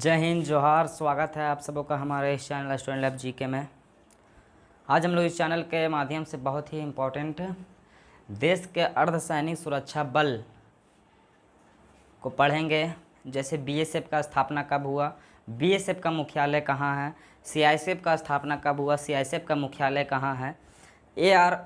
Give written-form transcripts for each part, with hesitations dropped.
जय हिंद, जोहार। स्वागत है आप सबों का हमारे इस चैनल स्टूडेंट लैब जीके में। आज हम लोग इस चैनल के माध्यम से बहुत ही इम्पोर्टेंट देश के अर्धसैनिक सुरक्षा बल को पढ़ेंगे। जैसे बीएसएफ का स्थापना कब हुआ, बीएसएफ का मुख्यालय कहाँ है, सीआईएसएफ का स्थापना कब हुआ, सीआईएसएफ का मुख्यालय कहाँ है,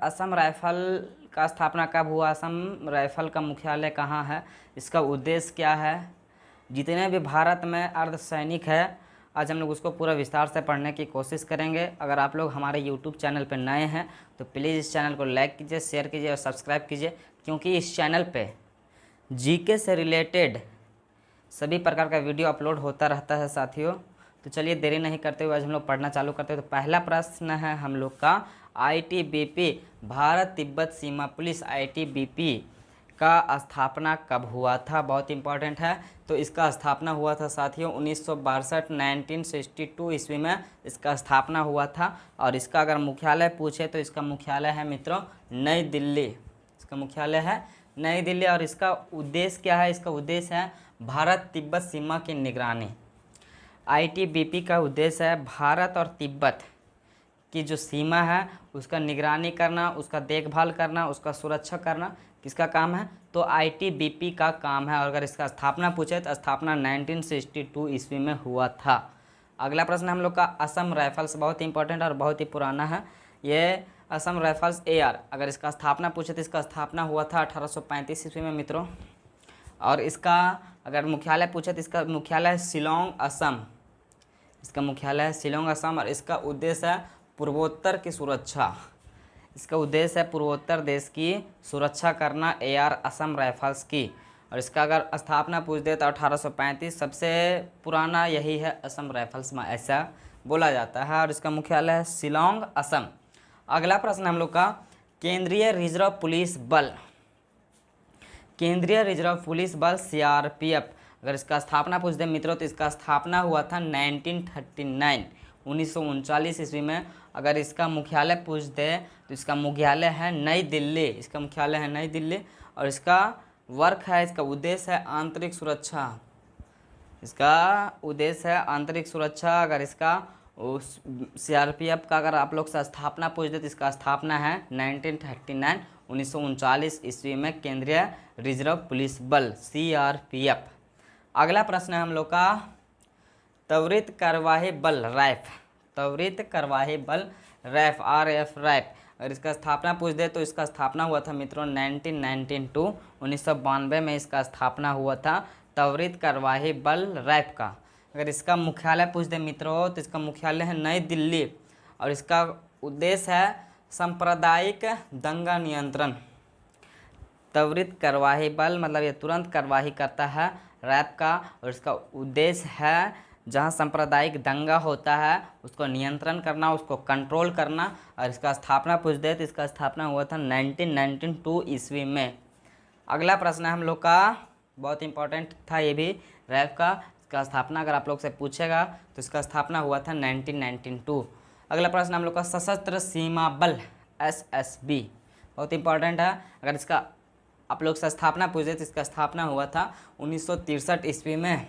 असम राइफल का स्थापना कब हुआ, असम राइफल का मुख्यालय कहाँ है, इसका उद्देश्य क्या है, जितने भी भारत में अर्धसैनिक है आज हम लोग उसको पूरा विस्तार से पढ़ने की कोशिश करेंगे। अगर आप लोग हमारे यूट्यूब चैनल पर नए हैं तो प्लीज़ इस चैनल को लाइक कीजिए, शेयर कीजिए और सब्सक्राइब कीजिए, क्योंकि इस चैनल पे जीके से रिलेटेड सभी प्रकार का वीडियो अपलोड होता रहता है साथियों। तो चलिए देरी नहीं करते हुए आज हम लोग पढ़ना चालू करते हैं। तो पहला प्रश्न है हम लोग का, आईटीबीपी भारत तिब्बत सीमा पुलिस आईटीबीपी का स्थापना कब हुआ था, बहुत इंपॉर्टेंट है। तो इसका स्थापना हुआ था साथियों 1962 ईस्वी में इसका स्थापना हुआ था। और इसका अगर मुख्यालय पूछे तो इसका मुख्यालय है मित्रों नई दिल्ली। इसका मुख्यालय है नई दिल्ली। और इसका उद्देश्य क्या है, इसका उद्देश्य है भारत तिब्बत सीमा की निगरानी। आईटीबीपी का उद्देश्य है भारत और तिब्बत की जो सीमा है उसका निगरानी करना, उसका देखभाल करना, उसका सुरक्षा करना। किसका काम है, तो आईटीबीपी का काम है। और अगर इसका स्थापना पूछे तो स्थापना 1962 ईस्वी में हुआ था। अगला प्रश्न हम लोग का, असम राइफल्स बहुत इंपॉर्टेंट और बहुत ही पुराना है ये असम राइफल्स एआर। अगर इसका स्थापना पूछे तो इसका स्थापना हुआ था 1835 ईस्वी में मित्रों। और इसका अगर मुख्यालय पूछे तो इसका मुख्यालय है शिलोंग असम। इसका मुख्यालय है शिलोंग असम। और इसका उद्देश्य है पूर्वोत्तर की सुरक्षा। इसका उद्देश्य है पूर्वोत्तर देश की सुरक्षा करना एआर असम राइफल्स की। और इसका अगर स्थापना पूछ दे तो 1835 सबसे पुराना यही है असम राइफल्स में, ऐसा बोला जाता है। और इसका मुख्यालय है शिलोंग असम। अगला प्रश्न हम लोग का, केंद्रीय रिजर्व पुलिस बल। केंद्रीय रिजर्व पुलिस बल सीआरपीएफ, अगर इसका स्थापना पूछ दे मित्रों तो इसका स्थापना हुआ था 1939 ईस्वी में। अगर इसका मुख्यालय पूछ दे तो इसका मुख्यालय है नई दिल्ली। इसका मुख्यालय है नई दिल्ली। और इसका वर्क है, इसका उद्देश्य है आंतरिक सुरक्षा। इसका उद्देश्य है आंतरिक सुरक्षा। अगर इसका उस सीआरपीएफ का अगर आप लोग से स्थापना पूछ दे तो इसका स्थापना है 1939 ईस्वी में केंद्रीय रिजर्व पुलिस बल सीआरपीएफ। अगला प्रश्न है हम लोग का, त्वरित कार्यवाही बल रैफ। त्वरित कार्यवाही बल रैफ आरएफ रैफ, अगर इसका स्थापना पूछ दे तो इसका स्थापना हुआ था मित्रों 1992 में इसका स्थापना हुआ था त्वरित कार्यवाही बल रैफ का। अगर इसका मुख्यालय पूछ दे मित्रों तो इसका मुख्यालय है नई दिल्ली। और इसका उद्देश्य है सांप्रदायिक दंगा नियंत्रण। त्वरित कार्यवाही बल मतलब ये तुरंत कार्यवाही करता है रैप का। और इसका उद्देश्य है जहाँ सांप्रदायिक दंगा होता है उसको नियंत्रण करना, उसको कंट्रोल करना। और इसका स्थापना पूछ दे तो इसका स्थापना हुआ था 1992 ईस्वी में। अगला प्रश्न है हम लोग का, बहुत इंपॉर्टेंट था ये भी रैप का। इसका स्थापना अगर आप लोग से पूछेगा तो इसका स्थापना हुआ था 1992। अगला प्रश्न हम लोग का, सशस्त्र सीमा बल एसएसबी, बहुत इंपॉर्टेंट है। अगर इसका आप लोग से स्थापना पूछे तो इसका स्थापना हुआ था 1963 ईस्वी में।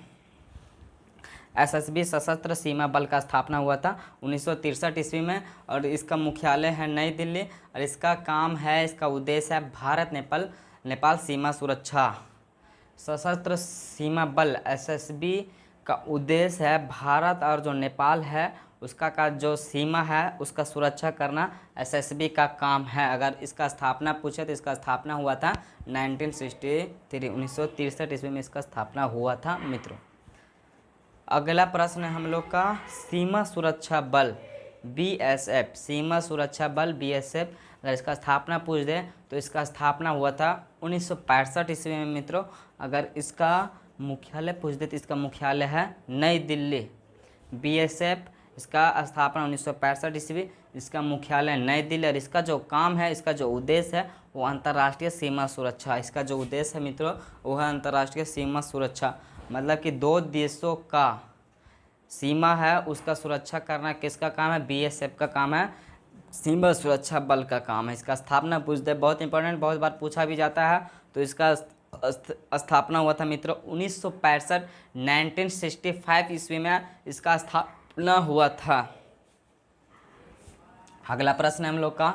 एसएसबी सशस्त्र सीमा बल का स्थापना हुआ था 1963 ईस्वी में। और इसका मुख्यालय है नई दिल्ली। और इसका काम है, इसका उद्देश्य है भारत नेपाल सीमा सुरक्षा। सशस्त्र सीमा बल एसएसबी का उद्देश्य है भारत और जो नेपाल है उसका का जो सीमा है उसका सुरक्षा करना एसएसबी का काम है। अगर इसका स्थापना पूछे तो इसका स्थापना हुआ था 1963 ईस्वी में इसका स्थापना हुआ था मित्रों। अगला प्रश्न है हम लोग का, सीमा सुरक्षा बल बीएसएफ। सीमा सुरक्षा बल बीएसएफ, अगर इसका स्थापना पूछ दे तो इसका स्थापना हुआ था 1965 ईस्वी में मित्रों। अगर इसका मुख्यालय पूछ दे तो इसका मुख्यालय है नई दिल्ली। बीएसएफ इसका स्थापना 1965 ईस्वी, इसका मुख्यालय नई दिल्ली। और इसका जो काम है, इसका जो उद्देश्य है वो अंतर्राष्ट्रीय सीमा सुरक्षा। इसका जो उद्देश्य है मित्रों वो है अंतर्राष्ट्रीय सीमा सुरक्षा। मतलब कि दो देशों का सीमा है उसका सुरक्षा करना किसका काम है, बीएसएफ का काम है। सीमा सुरक्षा बल का काम है। इसका स्थापना पूछ दे, बहुत इंपॉर्टेंट, बहुत बार पूछा भी जाता है। तो इसका स्थापना हुआ था मित्रों 1965 1965 ईस्वी में इसका स्थापना हुआ था। अगला प्रश्न है हम लोग का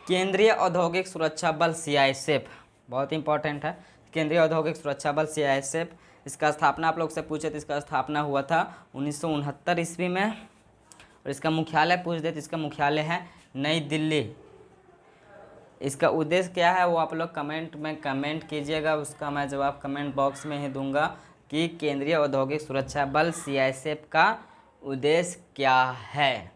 केंद्रीय औद्योगिक सुरक्षा बल CISF, बहुत इंपॉर्टेंट है। केंद्रीय औद्योगिक सुरक्षा बल CISF, इसका स्थापना आप लोग से पूछे तो इसका स्थापना हुआ था 1969 ईस्वी में। और इसका मुख्यालय पूछ दे तो इसका मुख्यालय है नई दिल्ली। इसका उद्देश्य क्या है वो आप लोग कमेंट में कमेंट कीजिएगा, उसका मैं जवाब कमेंट बॉक्स में ही दूंगा कि केंद्रीय औद्योगिक सुरक्षा बल CISF का उद्देश्य क्या है।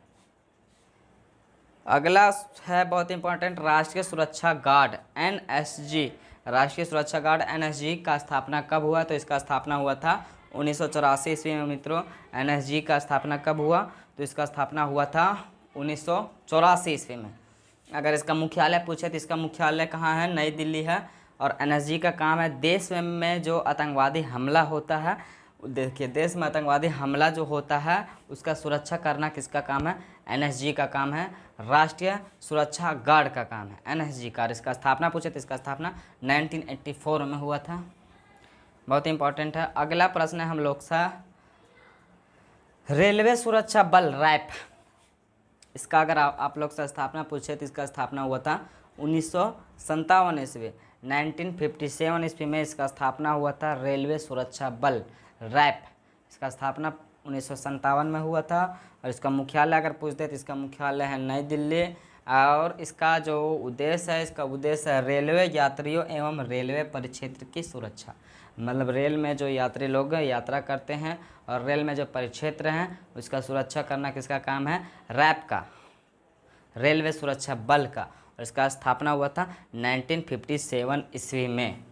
अगला है बहुत इंपॉर्टेंट राष्ट्रीय सुरक्षा गार्ड NSG। राष्ट्रीय सुरक्षा गार्ड NSG का स्थापना कब हुआ तो इसका स्थापना हुआ था 1984 ईस्वी में मित्रों। NSG का स्थापना कब हुआ तो इसका स्थापना हुआ था 1984 ईस्वी में। अगर इसका मुख्यालय पूछे तो इसका मुख्यालय कहाँ है, नई दिल्ली है। और NSG का काम है देश में जो आतंकवादी हमला होता है, देखिए देश में आतंकवादी हमला जो होता है उसका सुरक्षा करना किसका काम है, NSG का काम है। राष्ट्रीय सुरक्षा गार्ड का काम है NSG का। इसका स्थापना पूछे तो इसका स्थापना 1984 में हुआ था, बहुत इंपॉर्टेंट है। अगला प्रश्न है हम लोग सा रेलवे सुरक्षा बल रैप। इसका अगर आप लोग से स्थापना पूछे तो इसका स्थापना हुआ था 1957 ईस्वी 1957 ईस्वी में इसका स्थापना हुआ था रेलवे सुरक्षा बल रैप। इसका स्थापना 1957 में हुआ था। और इसका मुख्यालय अगर पूछते तो इसका मुख्यालय है नई दिल्ली। और इसका जो उद्देश्य है, इसका उद्देश्य है रेलवे यात्रियों एवं रेलवे परिक्षेत्र की सुरक्षा। मतलब रेल में जो यात्री लोग यात्रा करते हैं और रेल में जो परिक्षेत्र हैं उसका सुरक्षा करना किसका काम है, रैप का, रेलवे सुरक्षा बल का। और इसका स्थापना हुआ था 1957 ईस्वी में।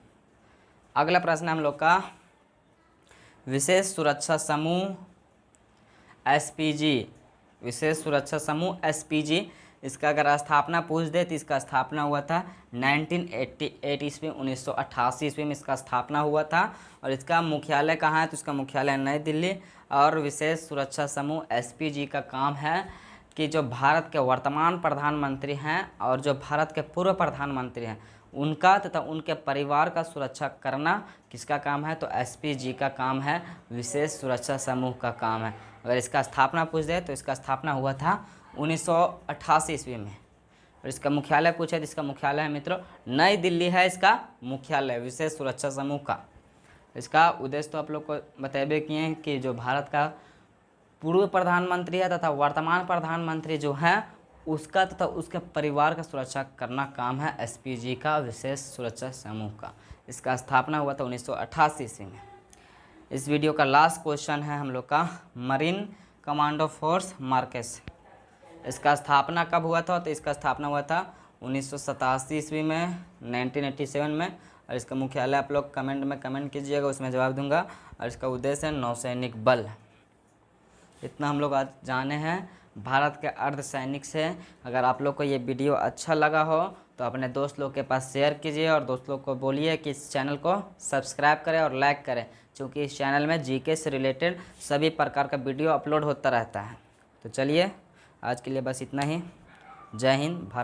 अगला प्रश्न हम लोग का विशेष सुरक्षा समूह SPG, विशेष सुरक्षा समूह SPG। इसका अगर स्थापना पूछ दे तो इसका स्थापना हुआ था 1988 ईस्वी 1988 ईस्वी में इसका स्थापना हुआ था। और इसका मुख्यालय कहाँ है तो इसका मुख्यालय नई दिल्ली। और विशेष सुरक्षा समूह SPG का काम है कि जो भारत के वर्तमान प्रधानमंत्री हैं और जो भारत के पूर्व प्रधानमंत्री हैं उनका तथा उनके परिवार का सुरक्षा करना किसका काम है तो SPG का काम है, विशेष सुरक्षा समूह का काम है। अगर इसका स्थापना पूछ दे तो इसका स्थापना हुआ था 1988 ईस्वी में। और इसका मुख्यालय पूछे तो इसका मुख्यालय है मित्रों नई दिल्ली है, इसका मुख्यालय विशेष सुरक्षा समूह का। इसका उद्देश्य तो आप लोग को बतेबे किए हैं कि जो भारत का पूर्व प्रधानमंत्री है तथा वर्तमान प्रधानमंत्री जो हैं उसका तथा उसके परिवार का सुरक्षा करना काम है SPG का, विशेष सुरक्षा समूह का। इसका स्थापना हुआ था 1988 ईस्वी में। इस वीडियो का लास्ट क्वेश्चन है हम लोग का मरीन कमांडो फोर्स मार्केस। इसका स्थापना कब हुआ था तो इसका स्थापना हुआ था 1987 ईस्वी में 1987 में। और इसका मुख्यालय आप लोग कमेंट में कमेंट कीजिएगा, उसमें जवाब दूंगा। और इसका उद्देश्य है नौसैनिक बल। इतना हम लोग आज जाने हैं भारत के अर्धसैनिक से। अगर आप लोग को ये वीडियो अच्छा लगा हो तो अपने दोस्त लोग के पास शेयर कीजिए और दोस्त लोग को बोलिए कि इस चैनल को सब्सक्राइब करें और लाइक करें, क्योंकि इस चैनल में GK से रिलेटेड सभी प्रकार का वीडियो अपलोड होता रहता है। तो चलिए आज के लिए बस इतना ही। जय हिंद। भारत।